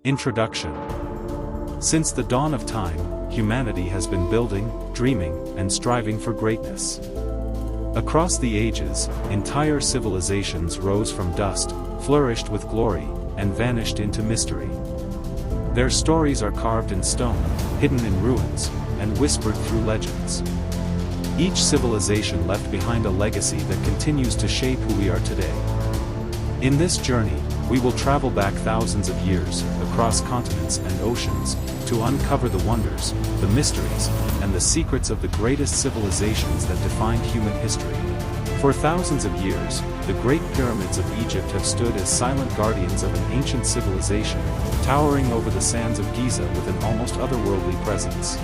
Introduction. Since the dawn of time, humanity has been building, dreaming, and striving for greatness. Across the ages, entire civilizations rose from dust, flourished with glory, and vanished into mystery. Their stories are carved in stone, hidden in ruins, and whispered through legends. Each civilization left behind a legacy that continues to shape who we are today. In this journey, we will travel back thousands of years, across continents and oceans, to uncover the wonders, the mysteries, and the secrets of the greatest civilizations that defined human history. For thousands of years, the Great Pyramids of Egypt have stood as silent guardians of an ancient civilization, towering over the sands of Giza with an almost otherworldly presence.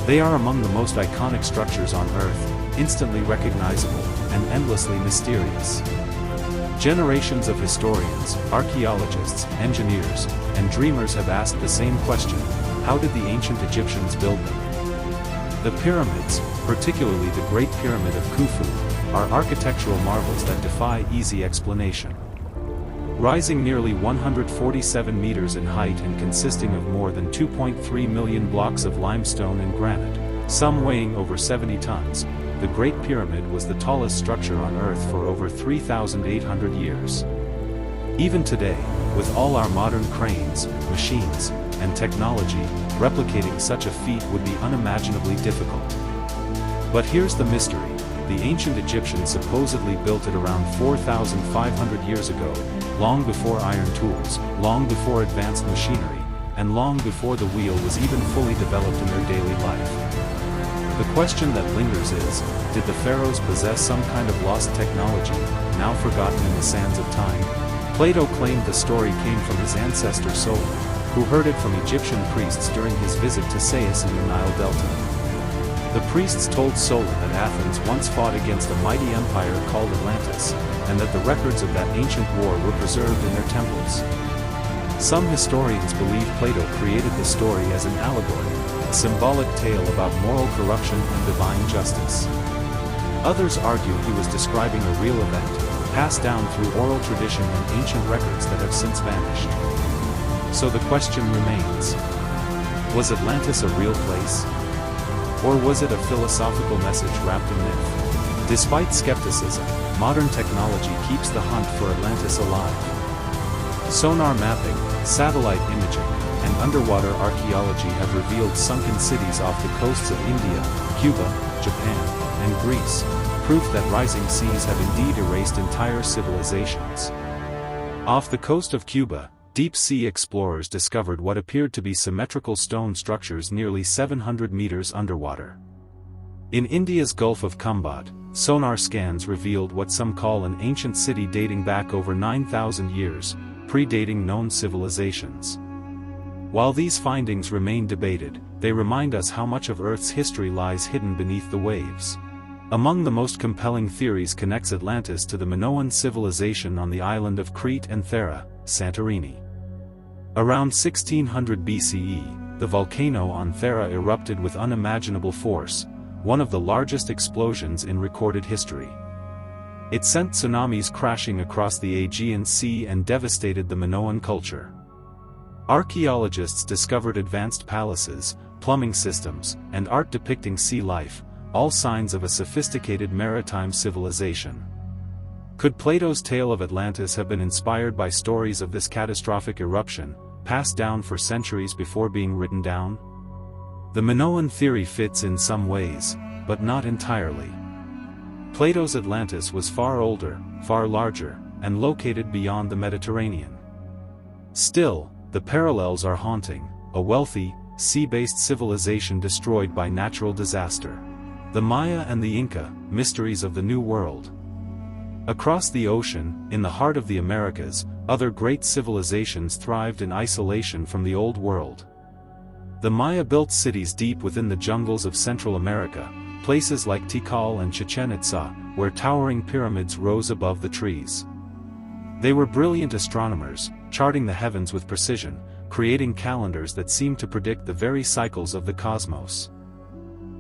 They are among the most iconic structures on Earth, instantly recognizable, and endlessly mysterious. Generations of historians, archaeologists, engineers, and dreamers have asked the same question: how did the ancient Egyptians build them? The pyramids, particularly the Great Pyramid of Khufu, are architectural marvels that defy easy explanation. Rising nearly 147 meters in height and consisting of more than 2.3 million blocks of limestone and granite, some weighing over 70 tons, the Great Pyramid was the tallest structure on Earth for over 3,800 years. Even today, with all our modern cranes, machines, and technology, replicating such a feat would be unimaginably difficult. But here's the mystery: the ancient Egyptians supposedly built it around 4,500 years ago, long before iron tools, long before advanced machinery, and long before the wheel was even fully developed in their daily life. The question that lingers is, did the pharaohs possess some kind of lost technology, now forgotten in the sands of time? Plato claimed the story came from his ancestor Solon, who heard it from Egyptian priests during his visit to Sais in the Nile Delta. The priests told Solon that Athens once fought against a mighty empire called Atlantis, and that the records of that ancient war were preserved in their temples. Some historians believe Plato created the story as an allegory, a symbolic tale about moral corruption and divine justice. Others argue he was describing a real event, passed down through oral tradition and ancient records that have since vanished. So the question remains: was Atlantis a real place? Or was it a philosophical message wrapped in myth? Despite skepticism, modern technology keeps the hunt for Atlantis alive. Sonar mapping, satellite imaging, and underwater archaeology have revealed sunken cities off the coasts of India, Cuba, Japan, and Greece, proof that rising seas have indeed erased entire civilizations. Off the coast of Cuba, deep-sea explorers discovered what appeared to be symmetrical stone structures nearly 700 meters underwater. In India's Gulf of Khambhat, sonar scans revealed what some call an ancient city dating back over 9,000 years, predating known civilizations. While these findings remain debated, they remind us how much of Earth's history lies hidden beneath the waves. Among the most compelling theories connects Atlantis to the Minoan civilization on the island of Crete and Thera, Santorini. Around 1600 BCE, the volcano on Thera erupted with unimaginable force, one of the largest explosions in recorded history. It sent tsunamis crashing across the Aegean Sea and devastated the Minoan culture. Archaeologists discovered advanced palaces, plumbing systems, and art depicting sea life, all signs of a sophisticated maritime civilization. Could Plato's tale of Atlantis have been inspired by stories of this catastrophic eruption, passed down for centuries before being written down? The Minoan theory fits in some ways, but not entirely. Plato's Atlantis was far older, far larger, and located beyond the Mediterranean. Still, the parallels are haunting: a wealthy, sea-based civilization destroyed by natural disaster. The Maya and the Inca, mysteries of the New World. Across the ocean, in the heart of the Americas, other great civilizations thrived in isolation from the Old World. The Maya built cities deep within the jungles of Central America, places like Tikal and Chichen Itza, where towering pyramids rose above the trees. They were brilliant astronomers, charting the heavens with precision, creating calendars that seemed to predict the very cycles of the cosmos.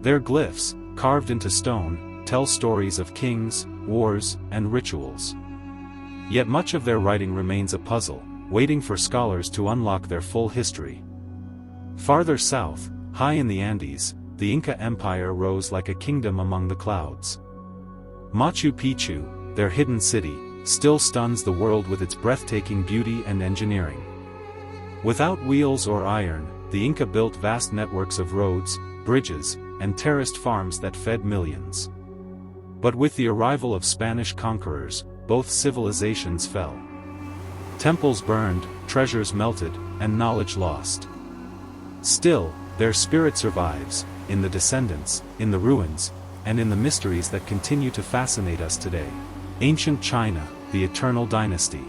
Their glyphs, carved into stone, tell stories of kings, wars, and rituals. Yet much of their writing remains a puzzle, waiting for scholars to unlock their full history. Farther south, high in the Andes, the Inca Empire rose like a kingdom among the clouds. Machu Picchu, their hidden city, still stuns the world with its breathtaking beauty and engineering. Without wheels or iron, the Inca built vast networks of roads, bridges, and terraced farms that fed millions. But with the arrival of Spanish conquerors, both civilizations fell. Temples burned, treasures melted, and knowledge lost. Still, their spirit survives, in the descendants, in the ruins, and in the mysteries that continue to fascinate us today. Ancient China, the eternal dynasty.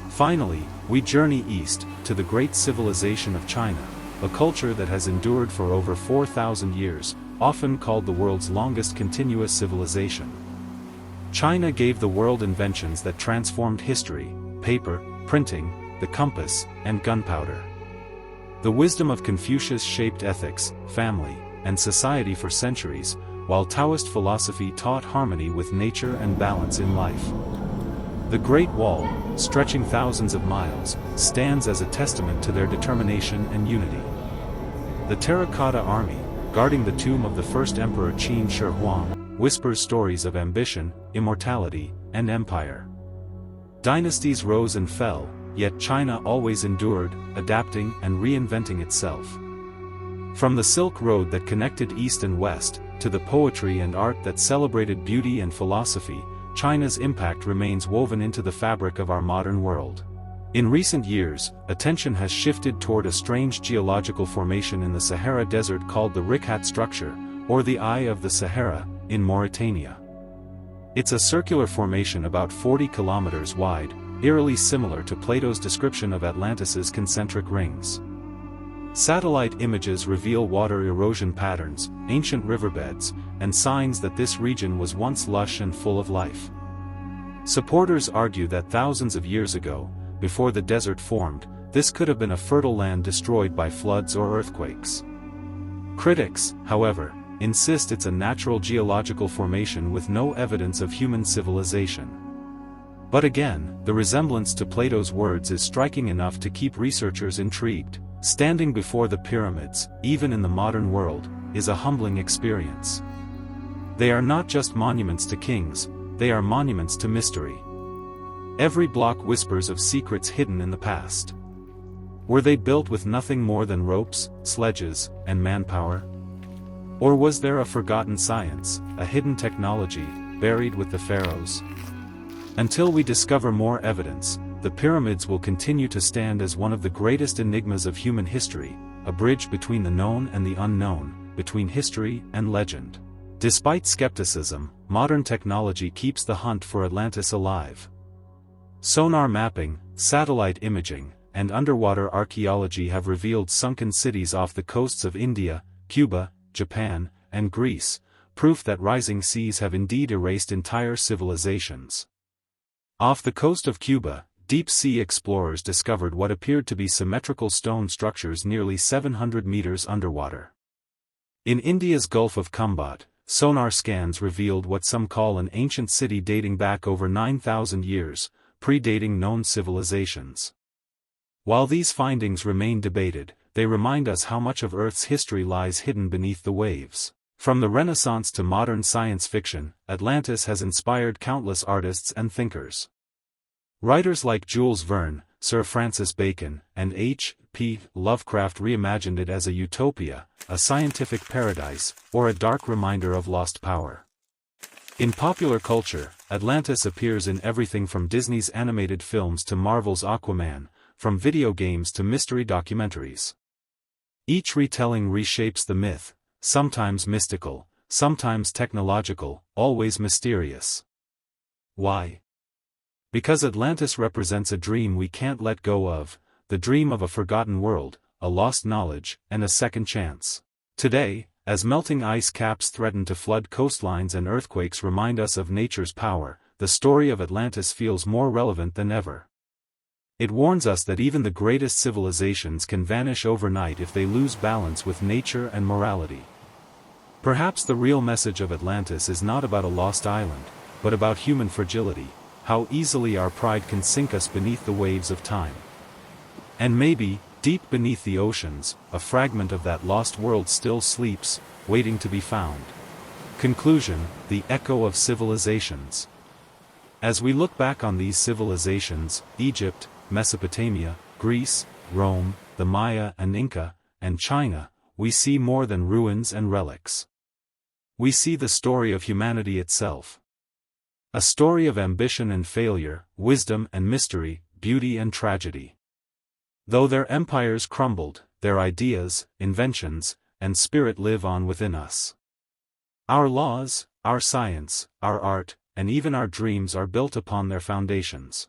Finally, we journey east, to the great civilization of China, a culture that has endured for over 4,000 years, often called the world's longest continuous civilization. China gave the world inventions that transformed history: paper, printing, the compass, and gunpowder. The wisdom of Confucius shaped ethics, family, and society for centuries, while Taoist philosophy taught harmony with nature and balance in life. The Great Wall, stretching thousands of miles, stands as a testament to their determination and unity. The Terracotta Army, guarding the tomb of the first emperor Qin Shi Huang, whispers stories of ambition, immortality, and empire. Dynasties rose and fell, yet China always endured, adapting and reinventing itself. From the Silk Road that connected East and West, to the poetry and art that celebrated beauty and philosophy, China's impact remains woven into the fabric of our modern world. In recent years, attention has shifted toward a strange geological formation in the Sahara Desert called the Rikhat structure, or the Eye of the Sahara, in Mauritania. It's a circular formation about 40 kilometers wide, eerily similar to Plato's description of Atlantis's concentric rings. Satellite images reveal water erosion patterns, ancient riverbeds, and signs that this region was once lush and full of life. Supporters argue that thousands of years ago, before the desert formed, this could have been a fertile land destroyed by floods or earthquakes. Critics, however, insist it's a natural geological formation with no evidence of human civilization. But again, the resemblance to Plato's words is striking enough to keep researchers intrigued. Standing before the pyramids, even in the modern world, is a humbling experience. They are not just monuments to kings, they are monuments to mystery. Every block whispers of secrets hidden in the past. Were they built with nothing more than ropes, sledges, and manpower? Or was there a forgotten science, a hidden technology, buried with the pharaohs? Until we discover more evidence, the pyramids will continue to stand as one of the greatest enigmas of human history, a bridge between the known and the unknown, between history and legend. Despite skepticism, modern technology keeps the hunt for Atlantis alive. Sonar mapping, satellite imaging, and underwater archaeology have revealed sunken cities off the coasts of India, Cuba, Japan, and Greece, proof that rising seas have indeed erased entire civilizations. Off the coast of Cuba, deep-sea explorers discovered what appeared to be symmetrical stone structures nearly 700 meters underwater. In India's Gulf of Khambhat, sonar scans revealed what some call an ancient city dating back over 9,000 years, predating known civilizations. While these findings remain debated, they remind us how much of Earth's history lies hidden beneath the waves. From the Renaissance to modern science fiction, Atlantis has inspired countless artists and thinkers. Writers like Jules Verne, Sir Francis Bacon, and H.P. Lovecraft reimagined it as a utopia, a scientific paradise, or a dark reminder of lost power. In popular culture, Atlantis appears in everything from Disney's animated films to Marvel's Aquaman, from video games to mystery documentaries. Each retelling reshapes the myth, sometimes mystical, sometimes technological, always mysterious. Why? Because Atlantis represents a dream we can't let go of, the dream of a forgotten world, a lost knowledge, and a second chance. Today, as melting ice caps threaten to flood coastlines and earthquakes remind us of nature's power, the story of Atlantis feels more relevant than ever. It warns us that even the greatest civilizations can vanish overnight if they lose balance with nature and morality. Perhaps the real message of Atlantis is not about a lost island, but about human fragility, how easily our pride can sink us beneath the waves of time. And maybe, deep beneath the oceans, a fragment of that lost world still sleeps, waiting to be found. Conclusion: the echo of civilizations. As we look back on these civilizations, Egypt, Mesopotamia, Greece, Rome, the Maya and Inca, and China, we see more than ruins and relics. We see the story of humanity itself. A story of ambition and failure, wisdom and mystery, beauty and tragedy. Though their empires crumbled, their ideas, inventions, and spirit live on within us. Our laws, our science, our art, and even our dreams are built upon their foundations.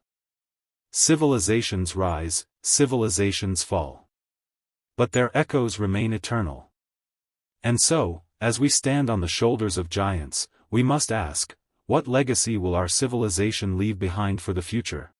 Civilizations rise, civilizations fall. But their echoes remain eternal. And so, as we stand on the shoulders of giants, we must ask, what legacy will our civilization leave behind for the future?